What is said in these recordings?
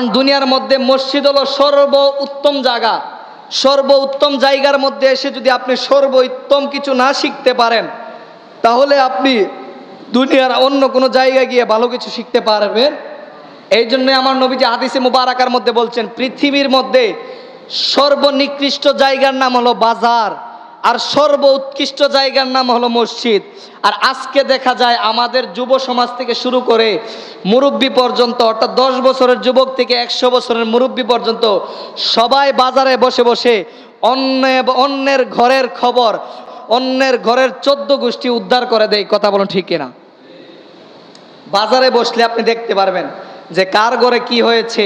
কারণ দুনিয়ার মধ্যে মসজিদ হলো সর্ব উত্তম জায়গা। সর্ব উত্তম জায়গার মধ্যে এসে যদি আপনি সর্বোত্তম কিছু না শিখতে পারেন, তাহলে আপনি দুনিয়ার অন্য কোনো জায়গায় গিয়ে ভালো কিছু শিখতে পারবেন। এই জন্য আমার নবীজি হাদিসে মুবারাকার মধ্যে বলছেন, পৃথিবীর মধ্যে সর্বনিকৃষ্ট জায়গার নাম হলো বাজার, আর সর্ব উৎকৃষ্ট জায়গার নাম হলো মসজিদ। আর আজকে দেখা যায় আমাদের যুব সমাজ থেকে শুরু করে মুরব্বী পর্যন্ত, অর্থাৎ 10 বছরের যুবক থেকে 100 বছরের মুরব্বী পর্যন্ত সবাই বাজারে বসে বসে অন্যের ঘরের খবর, অন্যের ঘরের 14 গোষ্ঠী উদ্ধার করে দেয়। কথা বলুন ঠিক কিনা? বাজারে বসলে আপনি দেখতে পারবেন যে কার ঘরে কি হয়েছে,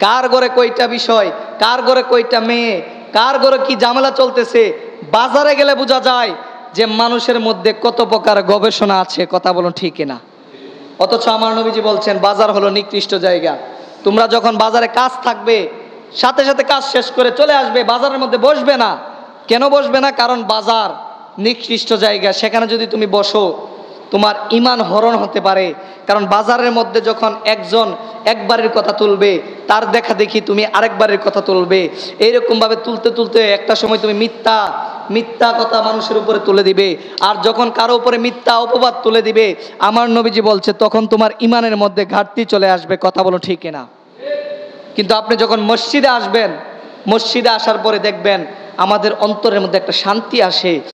কার ঘরে কয়টা বিষয়, কার ঘরে কয়টা মেয়ে, কার ঘরে কি ঝামেলা চলতেছে। বাজারে গেলে বোঝা যায় যে মানুষের মধ্যে কত প্রকার গবেষণা আছে। কথা বলুন ঠিক কিনা? অথচ আমার নবীজি বলছেন বাজার হলো নিকৃষ্ট জায়গা। তোমরা যখন বাজারে কাজ থাকবে, সাথে সাথে কাজ শেষ করে চলে আসবে, বাজারের মধ্যে বসবে না। কেন বসবে না? কারণ বাজার নিকৃষ্ট জায়গা। সেখানে যদি তুমি বসো, তোমার ঈমান হরণ হতে পারে। কারণ বাজারের মধ্যে যখন একজন একবারের কথা তুলবে, তার দেখা দেখি তুমি আরেকবারের কথা তুলবে। এইরকমভাবে তুলতে তুলতে একটা সময় তুমি মিথ্যা কথা মানুষের উপরে তুলে দিবে। আর যখন কারো উপরে মিথ্যা অপবাদ তুলে দিবে, আমার নবীজি বলছে তখন তোমার ঈমানের মধ্যে ঘাটতি চলে আসবে। কথা বলো ঠিক কিনা? কিন্তু আপনি যখন মসজিদে আসবেন, মসজিদে আসার পরে দেখবেন আমাদের অন্তরের মধ্যে একটা শান্তি আসে।